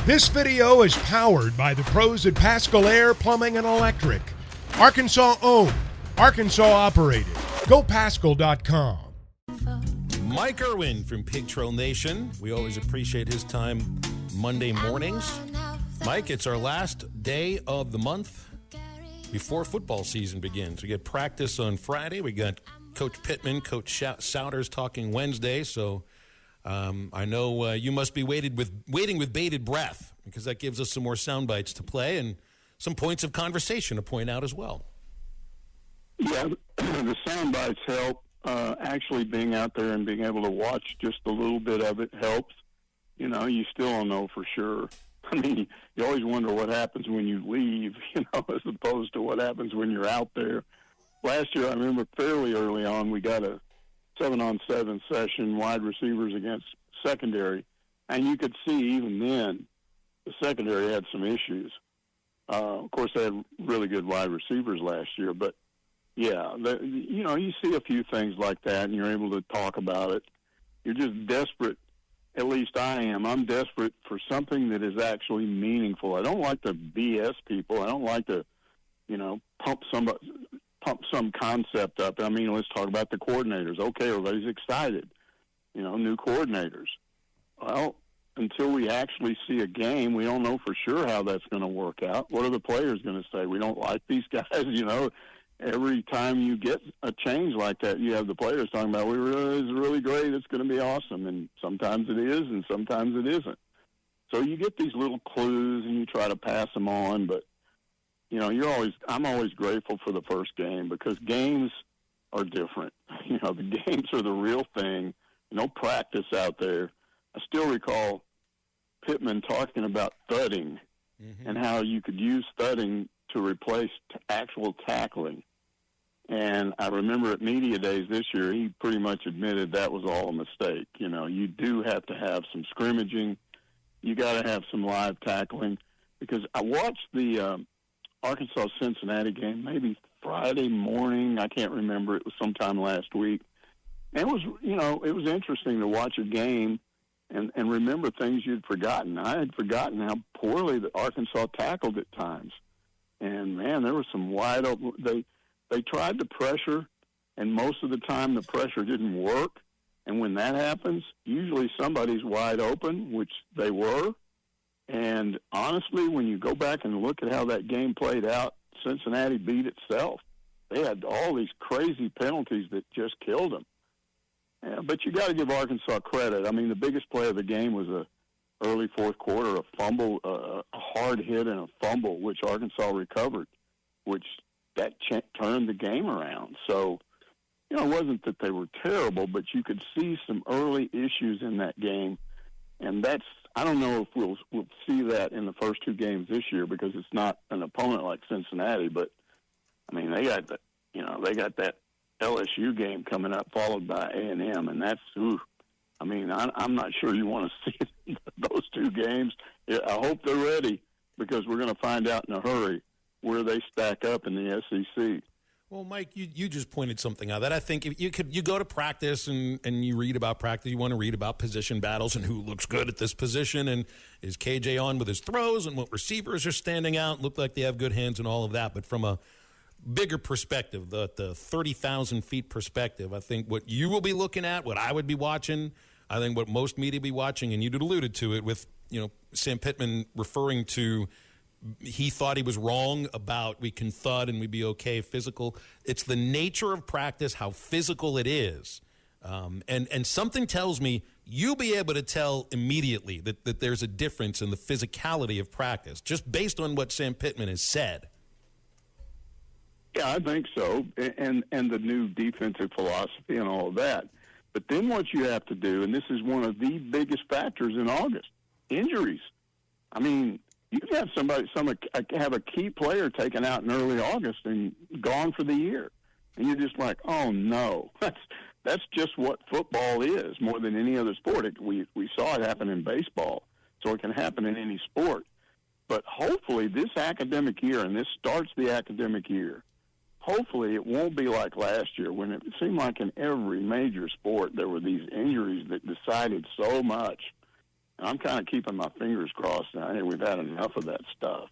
This video is powered by the pros at Pascal Air Plumbing and Electric. Arkansas owned, Arkansas operated. GoPascal.com. Mike Irwin from Pig Trail Nation. We always appreciate his time Monday mornings. Mike, it's our last day of the month before football season begins. We get practice on Friday. We got Coach Pittman, Coach Souders talking Wednesday. So I know you must be waiting with bated breath, because that gives us some more sound bites to play and some points of conversation to point out as well. Yeah, the sound bites help. Actually being out there and being able to watch just a little bit of it helps. You know, you still don't know for sure. I mean, you always wonder what happens when you leave, as opposed to what happens when you're out there. Last year, I remember fairly early on, we got a 7-on-7 session, wide receivers against secondary, and you could see even then the secondary had some issues. Of course, they had really good wide receivers last year, but yeah, you see a few things like that, and you're able to talk about it. You're just desperate. At least I am. I'm desperate for something that is actually meaningful. I don't like to BS people. I don't like to, pump some concept up. I mean, let's talk about the coordinators. Okay, everybody's excited. New coordinators. Well, until we actually see a game, we don't know for sure how that's going to work out. What are the players going to say? We don't like these guys, Every time you get a change like that, you have the players talking about, it's really great, it's going to be awesome. And sometimes it is, and sometimes it isn't. So you get these little clues, and you try to pass them on. But, I'm always grateful for the first game, because games are different. The games are the real thing. No practice out there. I still recall Pittman talking about thudding and how you could use thudding to replace actual tackling. And I remember at media days this year, he pretty much admitted that was all a mistake. You do have to have some scrimmaging. You got to have some live tackling, because I watched the Arkansas-Cincinnati game maybe Friday morning. I can't remember. It was sometime last week. And it was interesting to watch a game and remember things you'd forgotten. I had forgotten how poorly the Arkansas tackled at times. And, man, there was some wide open. They tried to pressure, and most of the time the pressure didn't work. And when that happens, usually somebody's wide open, which they were. And honestly, when you go back and look at how that game played out, Cincinnati beat itself. They had all these crazy penalties that just killed them. Yeah, but you got to give Arkansas credit. I mean, the biggest play of the game was a early fourth quarter, a fumble, a hard hit and a fumble, which Arkansas recovered, which that turned the game around. So, it wasn't that they were terrible, but you could see some early issues in that game. And I don't know if we'll see that in the first two games this year, because it's not an opponent like Cincinnati. But, I mean, they got that LSU game coming up, followed by A&M, and that's, I'm not sure you want to see those two games. I hope they're ready, because we're going to find out in a hurry where they stack up in the SEC. Well, Mike, you just pointed something out that I think if you go to practice and you read about practice, you want to read about position battles and who looks good at this position, and is KJ on with his throws, and what receivers are standing out, look like they have good hands and all of that. But from a bigger perspective, the 30,000 feet perspective, I think what you will be looking at, what I would be watching, I think what most media be watching, and you alluded to it with, Sam Pittman referring to, he thought he was wrong about we can thud and we'd be okay physical. It's the nature of practice, how physical it is. And something tells me you'll be able to tell immediately that there's a difference in the physicality of practice, just based on what Sam Pittman has said. Yeah, I think so, and the new defensive philosophy and all of that. But then what you have to do, and this is one of the biggest factors in August, injuries. I mean, you can have have a key player taken out in early August and gone for the year, and you're just like, oh no, that's just what football is more than any other sport. We saw it happen in baseball, so it can happen in any sport. But hopefully this academic year, and this starts the academic year, hopefully it won't be like last year when it seemed like in every major sport there were these injuries that decided so much. And I'm kind of keeping my fingers crossed now. Hey, we've had enough of that stuff.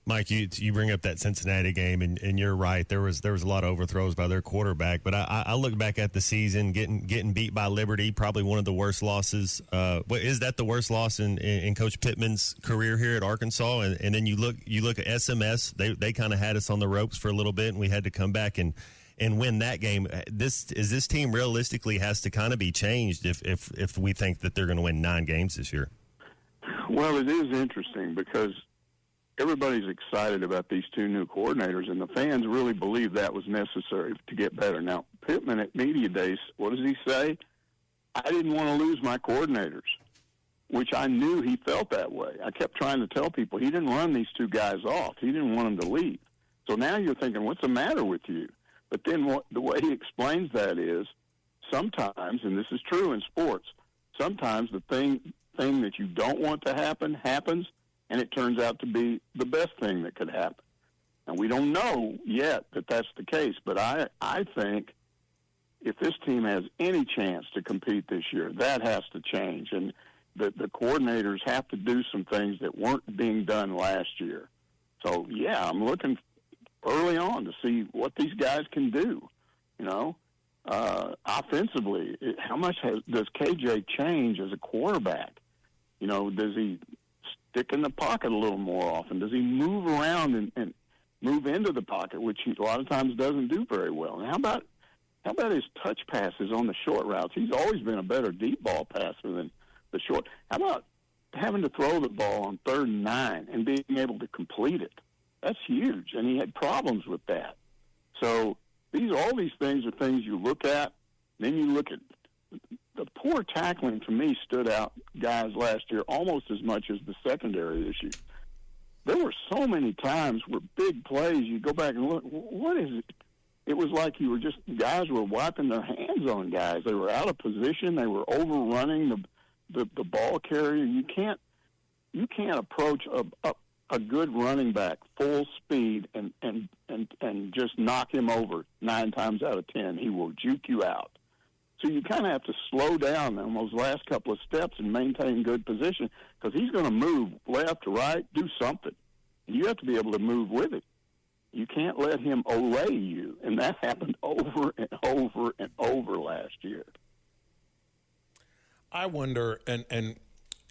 Mike, you bring up that Cincinnati game, and you're right. There was a lot of overthrows by their quarterback. But I look back at the season, getting beat by Liberty, probably one of the worst losses. Is that the worst loss in Coach Pittman's career here at Arkansas? And then you look at SMS. They kind of had us on the ropes for a little bit, and we had to come back and win that game. This team realistically has to kind of be changed if we think that they're going to win 9 games this year. Well, it is interesting because everybody's excited about these 2 new coordinators, and the fans really believe that was necessary to get better. Now, Pittman at media days, what does he say? I didn't want to lose my coordinators, which I knew he felt that way. I kept trying to tell people he didn't run these 2 guys off. He didn't want them to leave. So now you're thinking, what's the matter with you? But then the way he explains that is sometimes, and this is true in sports, sometimes the thing that you don't want to happen happens, and it turns out to be the best thing that could happen. And we don't know yet that that's the case, but I think if this team has any chance to compete this year, that has to change. And the coordinators have to do some things that weren't being done last year. So, yeah, I'm looking early on to see what these guys can do, offensively. How much does KJ change as a quarterback? Does he stick in the pocket a little more often? Does he move around and move into the pocket, which he a lot of times doesn't do very well? And how about his touch passes on the short routes? He's always been a better deep ball passer than the short. How about having to throw the ball on 3rd and 9 and being able to complete it? That's huge, and he had problems with that. So all these things are things you look at. Then you look at the poor tackling. To me, stood out, guys, last year almost as much as the secondary issue. There were so many times where big plays, you go back and look, what is it? It was like guys were wiping their hands on guys. They were out of position. They were overrunning the ball carrier. You can't approach a good running back full speed and just knock him over 9 times out of 10. He will juke you out. So you kind of have to slow down on those last couple of steps and maintain good position because he's going to move left to right, do something. You have to be able to move with it. You can't let him olay you, and that happened over and over and over last year. I wonder, and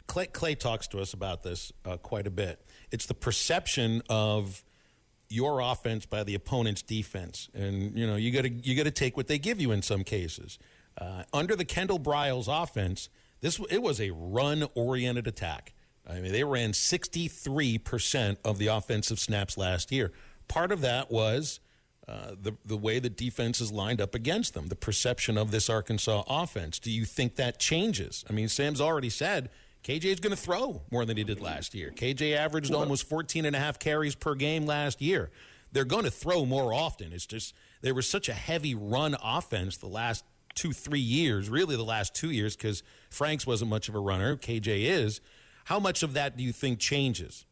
Clay talks to us about this quite a bit. It's the perception of your offense by the opponent's defense, and you got to take what they give you in some cases. Under the Kendall Briles offense, it was a run-oriented attack. I mean, they ran 63% of the offensive snaps last year. Part of that was the way the defenses lined up against them, the perception of this Arkansas offense. Do you think that changes? I mean, Sam's already said KJ is going to throw more than he did last year. KJ averaged almost 14.5 carries per game last year. They're going to throw more often. It's just there was such a heavy run offense the last 2-3 years, really the last 2 years, because Franks wasn't much of a runner. KJ is. How much of that do you think changes?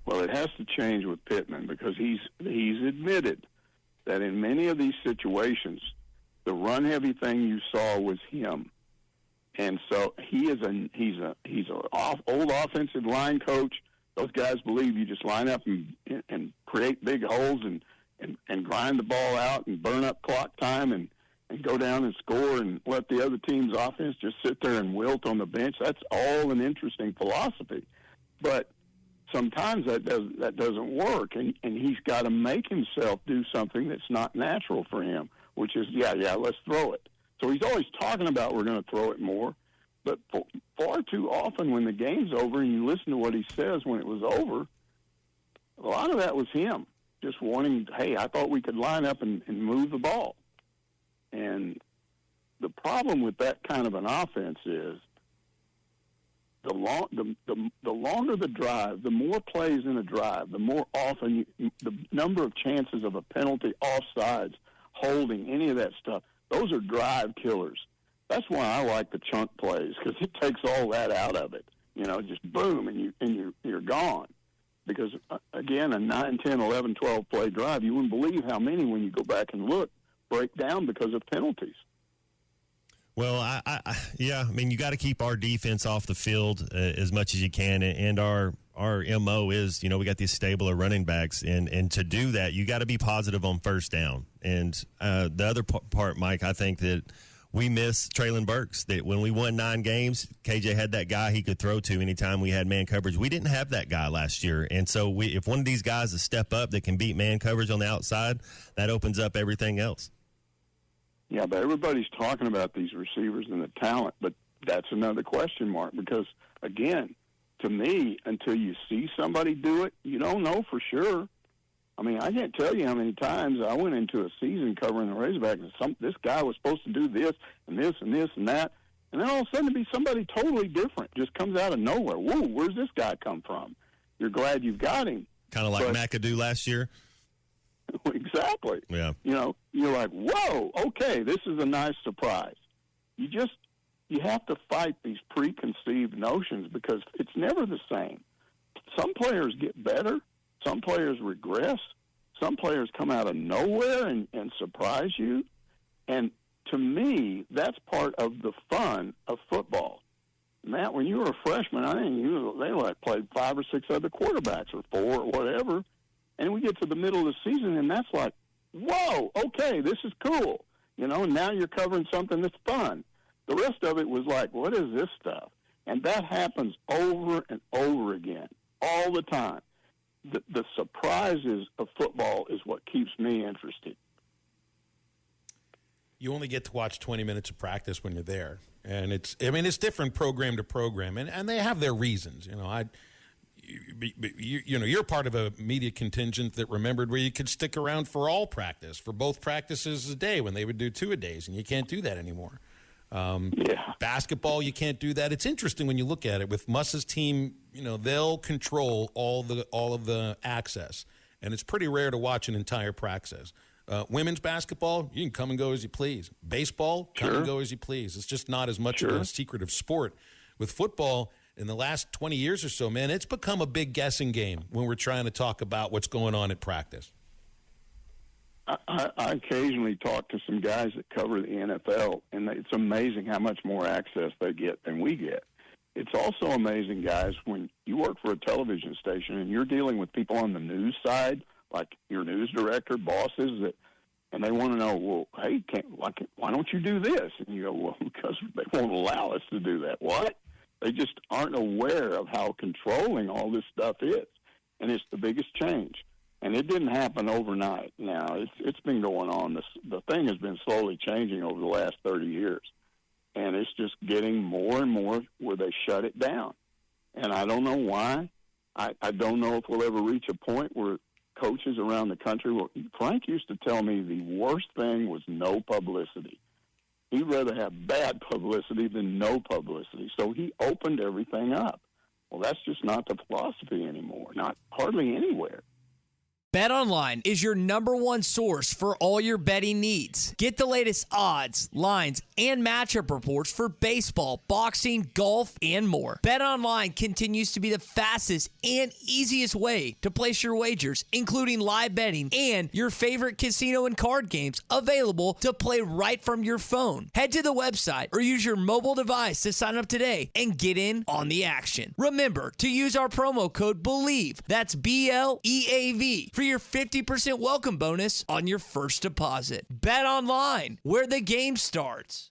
Well, it has to change with Pittman because he's admitted that in many of these situations, the run-heavy thing you saw was him, and so he's an old offensive line coach. Those guys believe you just line up and create big holes and grind the ball out and burn up clock time and go down and score and let the other team's offense just sit there and wilt on the bench. That's all an interesting philosophy. But sometimes that doesn't work, and he's got to make himself do something that's not natural for him, which is, let's throw it. So he's always talking about we're going to throw it more, but far too often when the game's over and you listen to what he says when it was over, a lot of that was him just wanting, hey, I thought we could line up and move the ball. And the problem with that kind of an offense is the longer the drive, the more plays in a drive, the more often the number of chances of a penalty, offsides, holding, any of that stuff, those are drive killers. That's why I like the chunk plays because it takes all that out of it. Just boom, and you're gone. Because, again, a 9, 10, 11, 12 play drive, you wouldn't believe how many when you go back and look break down because of penalties. Well, yeah, I mean, you got to keep our defense off the field as much as you can, and our MO is, we got these stable of running backs, and to do that, you got to be positive on first down. And the other part, Mike, I think that we miss Traylon Burks. That when we won 9 games, KJ had that guy he could throw to anytime we had man coverage. We didn't have that guy last year, and so if one of these guys is step up that can beat man coverage on the outside, that opens up everything else. Yeah, but everybody's talking about these receivers and the talent, but that's another question mark because, again, to me, until you see somebody do it, you don't know for sure. I mean, I can't tell you how many times I went into a season covering the Razorbacks and this guy was supposed to do this and this and this and that, and then all of a sudden to be somebody totally different just comes out of nowhere. Whoa, where's this guy come from? You're glad you've got him. Kind of like McAdoo last year. Exactly. Yeah. You're like, whoa, okay, this is a nice surprise. You have to fight these preconceived notions because it's never the same. Some players get better. Some players regress. Some players come out of nowhere and surprise you. And to me, that's part of the fun of football. Matt, when you were a freshman, I think they played 5 or 6 other quarterbacks or 4 or whatever. And we get to the middle of the season, and that's like, whoa, okay, this is cool. And now you're covering something that's fun. The rest of it was like, what is this stuff? And that happens over and over again, all the time. The surprises of football is what keeps me interested. You only get to watch 20 minutes of practice when you're there. And it's different program to program, and they have their reasons. You're part of a media contingent that remembered where you could stick around for all practice, for both practices a day when they would do 2-a-days, and you can't do that anymore. Basketball, you can't do that. It's interesting when you look at it with Muss's team. They'll control all of the access, and it's pretty rare to watch an entire practice. Women's basketball, you can come and go as you please. Baseball, come and go as you please. It's just not as much of a secretive sport. With football, in the last 20 years or so, man, it's become a big guessing game when we're trying to talk about what's going on at practice. I occasionally talk to some guys that cover the NFL, and it's amazing how much more access they get than we get. It's also amazing, guys, when you work for a television station and you're dealing with people on the news side, like your news director, bosses, and they want to know, well, hey, why don't you do this? And you go, well, because they won't allow us to do that. What? They just aren't aware of how controlling all this stuff is, and it's the biggest change. And it didn't happen overnight. Now, it's been going on. The thing has been slowly changing over the last 30 years, and it's just getting more and more where they shut it down. And I don't know why. I don't know if we'll ever reach a point where coaches around the country will. Frank used to tell me the worst thing was no publicity. He'd rather have bad publicity than no publicity. So he opened everything up. Well, that's just not the philosophy anymore, not hardly anywhere. BetOnline is your #1 source for all your betting needs. Get the latest odds, lines, and matchup reports for baseball, boxing, golf, and more. BetOnline continues to be the fastest and easiest way to place your wagers, including live betting and your favorite casino and card games available to play right from your phone. Head to the website or use your mobile device to sign up today and get in on the action. Remember to use our promo code BELIEVE, that's BLEAV, for your 50% welcome bonus on your first deposit. Bet online, where the game starts.